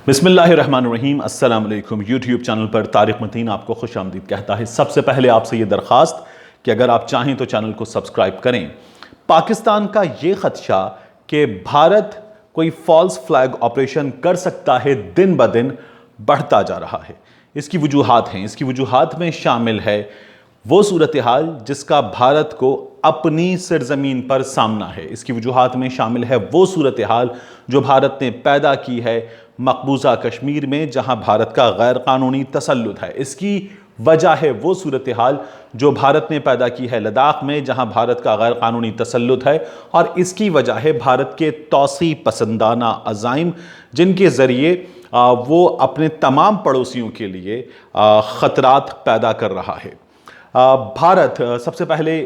बिस्मिल्लाहिर्रहमानिर्रहीम। अस्सलाम वालेकुम। यूट्यूब चैनल पर तारिक मतीन आपको खुश आमदीद कहता है। सबसे पहले आपसे ये दरख्वास्त कि अगर आप चाहें तो चैनल को सब्सक्राइब करें। पाकिस्तान का ये खदशा कि भारत कोई फॉल्स फ्लैग ऑपरेशन कर सकता है दिन ब दिन बढ़ता जा रहा है। इसकी वजूहात हैं। इसकी वजूहात में शामिल है वो सूरत हाल जिसका भारत को अपनी सरजमीन पर सामना है। इसकी वजूहात में शामिल है वो सूरत हाल जो भारत ने पैदा की है मकबूजा कश्मीर में, जहां भारत का गैर कानूनी तसल्लुत है। इसकी वजह है वो सूरत हाल जो भारत ने पैदा की है लद्दाख में, जहां भारत का गैर कानूनी तसल्लुत है। और इसकी वजह है भारत के तौसी पसंदाना अज़ाइम, जिनके ज़रिए वो अपने तमाम पड़ोसियों के लिए ख़तरात पैदा कर रहा है। भारत सबसे पहले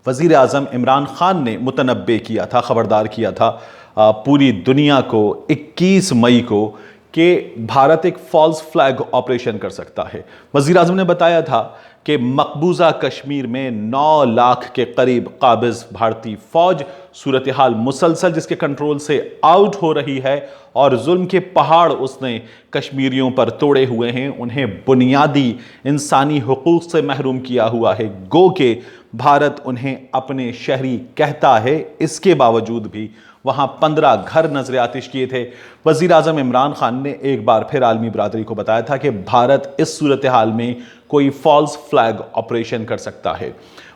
वज़ीर आज़म इमरान खान ने मुतनब्बे किया था, ख़बरदार किया था पूरी दुनिया को 21 मई को कि भारत एक फॉल्स फ्लैग ऑपरेशन कर सकता है। वज़ीर आज़म ने बताया था कि मकबूजा कश्मीर में 9 लाख के करीब काबिज़ भारतीय फ़ौज, सूरत हाल मुसलसल जिसके कंट्रोल से आउट हो रही है और जुल्म के पहाड़ उसने कश्मीरियों पर तोड़े हुए हैं, उन्हें बुनियादी इंसानी हुकूक से महरूम किया हुआ है। गो के भारत उन्हें अपने शहरी कहता है, इसके बावजूद भी वहाँ 15 घर नजर आतिश किए थे। वज़ीर आज़म इमरान खान ने एक बार फिर आलमी बरादरी को बताया था कि भारत इस सूरत हाल में कोई फॉल्स फ्लैग ऑपरेशन कर सकता है।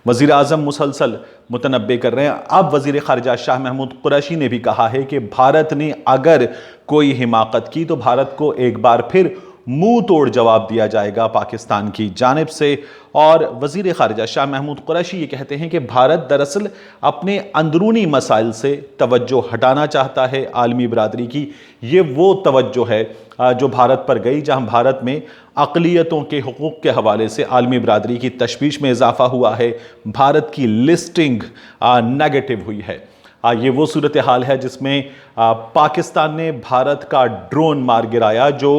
वज़ीर आज़म मुसलसल मुतनब्बे कर रहे हैं। अब वज़ीर ख़ारिजा शाह महमूद कुरैशी ने भी कहा है कि भारत ने अगर कोई हिमाकत की तो भारत को एक बार फिर मुंह तोड़ जवाब दिया जाएगा पाकिस्तान की जानिब से। और वज़ीर ख़ारिजा शाह महमूद कुरैशी ये कहते हैं कि भारत दरअसल अपने अंदरूनी मसाइल से तवज्जो हटाना चाहता है आलमी बरादरी की। ये वो तवज्जो है जो भारत पर गई, जहां भारत में अक़लियतों के हुकूक़ के हवाले से आलमी बरादरी की तशवीश में इजाफ़ा हुआ है। भारत की लिस्टिंग नेगेटिव हुई है। ये वो सूरत हाल है जिसमें पाकिस्तान ने भारत का ड्रोन मार गिराया जो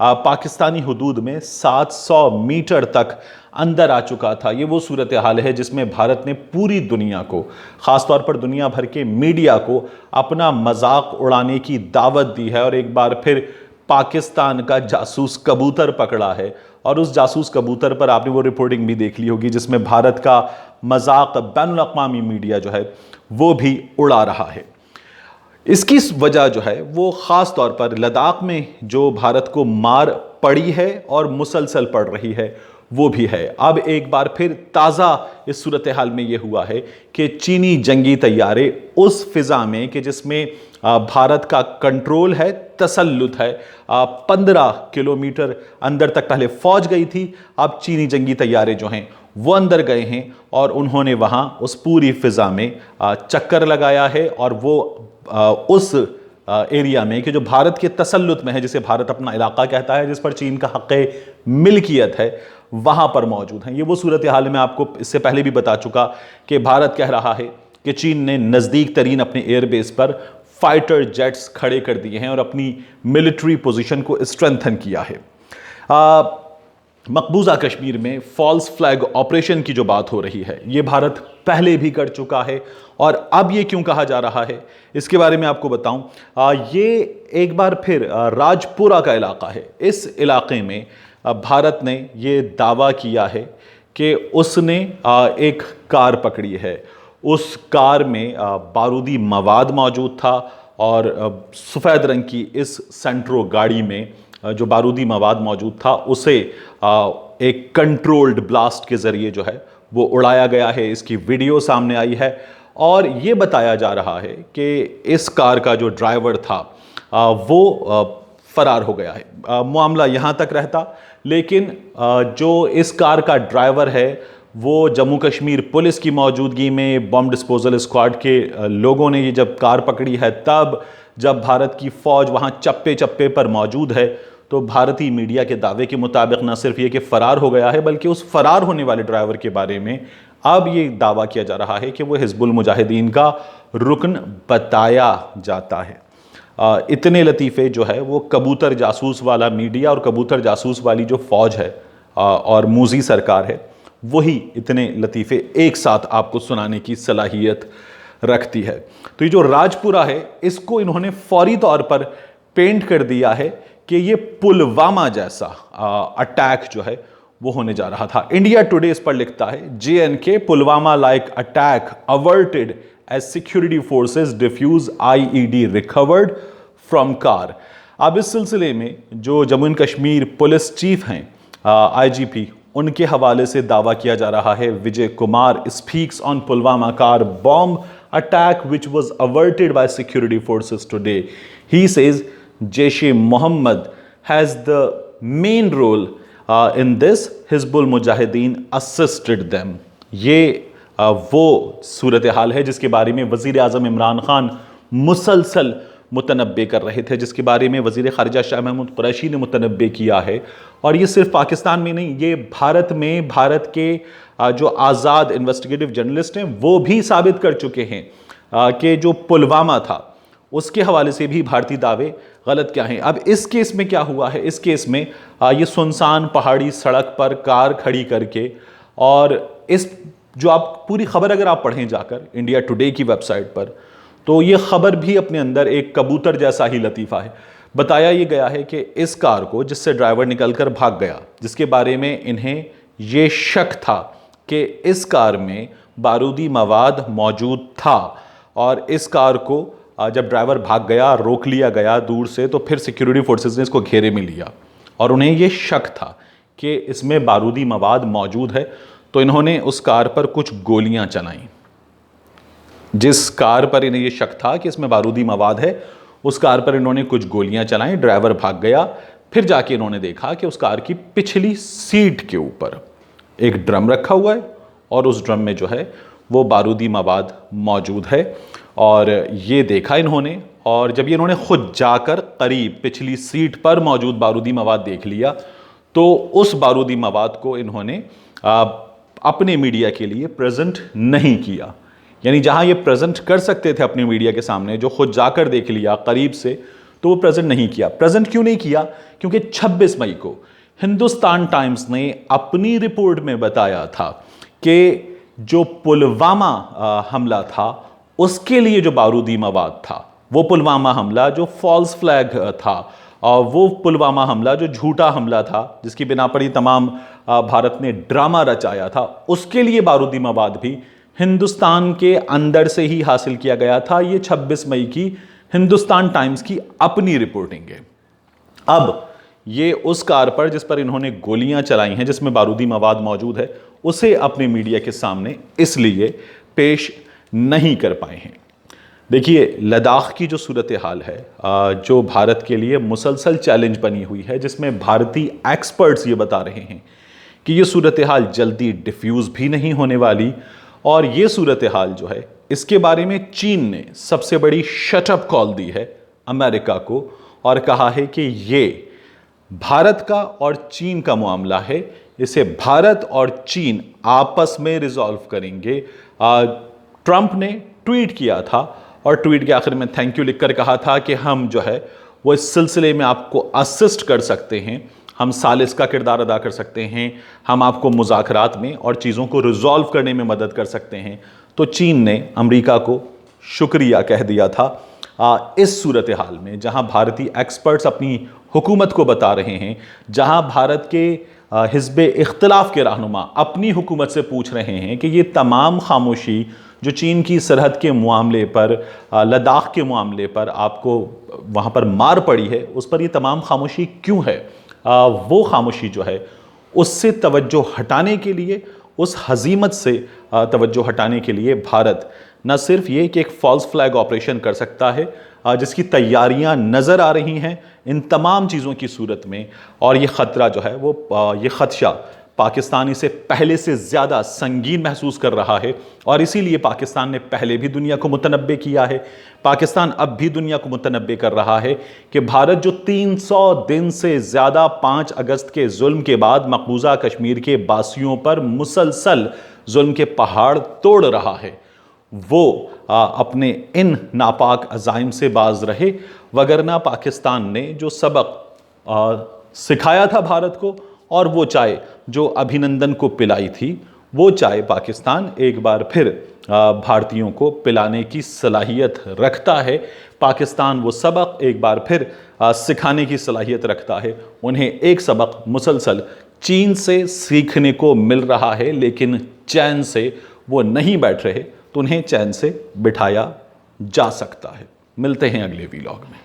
पाकिस्तानी हुदूद में 700 मीटर तक अंदर आ चुका था। ये वो सूरत हाल है जिसमें भारत ने पूरी दुनिया को, ख़ास तौर पर दुनिया भर के मीडिया को अपना मजाक उड़ाने की दावत दी है। और एक बार फिर पाकिस्तान का जासूस कबूतर पकड़ा है और उस जासूस कबूतर पर आपने वो रिपोर्टिंग भी देख ली होगी जिसमें भारत का मजाक बैनुल-अक़वामी मीडिया जो है वो भी उड़ा रहा है। इसकी वजह जो है वो ख़ास तौर पर लद्दाख में जो भारत को मार पड़ी है और मुसलसल पड़ रही है वो भी है। अब एक बार फिर ताज़ा इस सूरत हाल में ये हुआ है कि चीनी जंगी तैयारे उस फिज़ा में कि जिसमें भारत का कंट्रोल है, तसल्लुत है, 15 किलोमीटर अंदर तक पहले फ़ौज गई थी, अब चीनी जंगी तैयारे जो हैं वो अंदर गए हैं और उन्होंने वहाँ उस पूरी फ़िज़ा में चक्कर लगाया है। और वो उस एरिया में कि जो भारत के तसल्लुत में है, जिसे भारत अपना इलाका कहता है, जिस पर चीन का हक़ मिल्कियत है, वहाँ पर मौजूद हैं। ये वो सूरत हाल मैं आपको इससे पहले भी बता चुका कि भारत कह रहा है कि चीन ने नज़दीक तरीन अपने एयरबेस पर फाइटर जेट्स खड़े कर दिए हैं और अपनी मिलिट्री पोजीशन को स्ट्रेंथन किया है। मकबूजा कश्मीर में फॉल्स फ्लैग ऑपरेशन की जो बात हो रही है ये भारत पहले भी कर चुका है और अब ये क्यों कहा जा रहा है इसके बारे में आपको बताऊं। ये एक बार फिर राजपुरा का इलाका है। इस इलाके में भारत ने ये दावा किया है कि उसने एक कार पकड़ी है। उस कार में बारूदी मवाद मौजूद था और सफ़ेद रंग की इस सेंट्रो गाड़ी में जो बारूदी मवाद मौजूद था उसे एक कंट्रोल्ड ब्लास्ट के ज़रिए जो है वो उड़ाया गया है। इसकी वीडियो सामने आई है और ये बताया जा रहा है कि इस कार का जो ड्राइवर था वो फरार हो गया है। मामला यहाँ तक रहता, लेकिन जो इस कार का ड्राइवर है वो जम्मू कश्मीर पुलिस की मौजूदगी में बॉम्ब डिस्पोजल स्क्वाड के लोगों ने ये जब कार पकड़ी है, तब जब भारत की फ़ौज वहाँ चप्पे चप्पे पर मौजूद है, तो भारतीय मीडिया के दावे के मुताबिक न सिर्फ ये कि फ़रार हो गया है बल्कि उस फ़रार होने वाले ड्राइवर के बारे में अब ये दावा किया जा रहा है कि वो हिज़्बुल मुजाहिदीन का रुकन बताया जाता है। इतने लतीफ़े जो है वो कबूतर जासूस वाला मीडिया और कबूतर जासूस वाली जो फ़ौज है और मूजी सरकार है, वही इतने लतीफ़े एक साथ आपको सुनाने की सलाहियत रखती है। तो ये जो राजपुरा है इसको इन्होंने फौरी तौर पर पेंट कर दिया है कि ये पुलवामा जैसा अटैक जो है वो होने जा रहा था। इंडिया टुडे इस पर लिखता है, JNK Pulwama like attack averted as security forces defuse IED recovered from car. अब इस सिलसिले में जो Jammu and Kashmir police chief हैं IGP, उनके हवाले से दावा किया जा रहा है, Vijay Kumar speaks on Pulwama car bomb attack which was averted by security forces today. He says Jaish-e-Mohammed has the main role in this, Hizbul Mujahideen assisted them. ये वो सूरत हाल है जिसके बारे में वज़ीर आज़म इमरान खान मुसलसल मुतनब्बे कर रहे थे, जिसके बारे में वज़ीर ख़ारिजा शाह महमूद कुरैशी ने मुतनब्बे किया है। और ये सिर्फ पाकिस्तान में नहीं, ये भारत में, भारत के जो आज़ाद इन्वेस्टिगेटिव जर्नलिस्ट हैं वो भी साबित कर चुके हैं कि जो पुलवामा था उसके हवाले से भी भारतीय दावे गलत क्या हैं। अब इस केस में क्या हुआ है, इस केस में ये सुनसान पहाड़ी सड़क पर कार खड़ी करके, और इस जो आप पूरी खबर अगर आप पढ़ें जाकर इंडिया टुडे की वेबसाइट पर, तो ये खबर भी अपने अंदर एक कबूतर जैसा ही लतीफ़ा है। बताया ये गया है कि इस कार को, जिससे ड्राइवर निकलकर भाग गया, जिसके बारे में इन्हें ये शक था कि इस कार में बारूदी मवाद मौजूद था, और इस कार को जब ड्राइवर भाग गया, रोक लिया गया दूर से, तो फिर सिक्योरिटी फोर्सेस ने इसको घेरे में लिया और उन्हें ये शक था कि इसमें बारूदी मवाद मौजूद है। तो इन्होंने उस कार पर कुछ गोलियां चलाईं। जिस कार पर इन्हें ये शक था कि इसमें बारूदी मवाद है, उस कार पर इन्होंने कुछ गोलियां चलाईं, ड्राइवर भाग गया। फिर जाके इन्होंने देखा कि उस कार की पिछली सीट के ऊपर एक ड्रम रखा हुआ है और उस ड्रम में जो है वो बारूदी मवाद मौजूद है। और ये देखा इन्होंने, और जब ये इन्होंने खुद जाकर करीब पिछली सीट पर मौजूद बारूदी मवाद देख लिया, तो उस बारूदी मवाद को इन्होंने अपने मीडिया के लिए प्रेजेंट नहीं किया। यानी जहां ये प्रेजेंट कर सकते थे अपने मीडिया के सामने, जो खुद जाकर देख लिया करीब से, तो वो प्रेजेंट नहीं किया। प्रेजेंट क्यों नहीं किया? क्योंकि 26 मई को हिंदुस्तान टाइम्स ने अपनी रिपोर्ट में बताया था कि जो पुलवामा हमला था उसके लिए जो बारूदी मवाद था, वो पुलवामा हमला जो फॉल्स फ्लैग था, और वो पुलवामा हमला जो झूठा हमला था, जिसकी बिना पर ये तमाम भारत ने ड्रामा रचाया था, उसके लिए बारूदी मवाद भी हिंदुस्तान के अंदर से ही हासिल किया गया था। ये 26 मई की हिंदुस्तान टाइम्स की अपनी रिपोर्टिंग है। अब ये उस कार पर जिस पर इन्होंने गोलियां चलाई हैं, जिसमें बारूदी मवाद मौजूद है, उसे अपने मीडिया के सामने इसलिए पेश नहीं कर पाए हैं। देखिए, लद्दाख की जो सूरत हाल है, जो भारत के लिए मुसलसल चैलेंज बनी हुई है, जिसमें भारतीय एक्सपर्ट्स ये बता रहे हैं कि ये सूरत हाल जल्दी डिफ्यूज़ भी नहीं होने वाली, और ये सूरत हाल जो है, इसके बारे में चीन ने सबसे बड़ी शटअप कॉल दी है अमेरिका को, और कहा है कि ये भारत का और चीन का मामला है, इसे भारत और चीन आपस में रिजॉल्व करेंगे। ट्रंप ने ट्वीट किया था, और ट्वीट के आखिर में थैंक यू लिखकर कहा था कि हम जो है वो इस सिलसिले में आपको असिस्ट कर सकते हैं, हम सालिस का किरदार अदा कर सकते हैं, हम आपको मुज़ाकरात में और चीज़ों को रिजॉल्व करने में मदद कर सकते हैं। तो चीन ने अमेरिका को शुक्रिया कह दिया था। इस सूरत हाल में जहां भारतीय एक्सपर्ट्स अपनी हुकूमत को बता रहे हैं, जहां भारत के हिज़्ब इख्तिलाफ के रहनुमा अपनी हुकूमत से पूछ रहे हैं कि ये तमाम खामोशी जो चीन की सरहद के मामले पर, लद्दाख के मामले पर आपको वहाँ पर मार पड़ी है, उस पर ये तमाम खामोशी क्यों है, वो खामोशी जो है उससे तवज्जो हटाने के लिए, उस हजीमत से तवज्जो हटाने के लिए भारत न सिर्फ ये कि एक फॉल्स फ्लैग ऑपरेशन कर सकता है, जिसकी तैयारियां नज़र आ रही हैं इन तमाम चीज़ों की सूरत में, और ये ख़तरा जो है वो ये ख़दशा पाकिस्तान इसे पहले से ज़्यादा संगीन महसूस कर रहा है, और इसीलिए पाकिस्तान ने पहले भी दुनिया को मुतनब्बे किया है, पाकिस्तान अब भी दुनिया को मुतनब्बे कर रहा है कि भारत जो 300 दिन से ज़्यादा 5 अगस्त के जुल्म के बाद मकबूजा कश्मीर के बासियों पर मुसलसल जुल्म के पहाड़ तोड़ रहा है, वो अपने इन नापाक अज़ाइम से बाज रहे। वगरना पाकिस्तान ने जो सबक सिखाया था भारत को, और वो चाय जो अभिनंदन को पिलाई थी, वो चाय पाकिस्तान एक बार फिर भारतीयों को पिलाने की सलाहियत रखता है। पाकिस्तान वो सबक एक बार फिर सिखाने की सलाहियत रखता है। उन्हें एक सबक मुसलसल चीन से सीखने को मिल रहा है, लेकिन चैन से वो नहीं बैठ रहे, तो उन्हें चैन से बिठाया जा सकता है। मिलते हैं अगले वीलॉग में।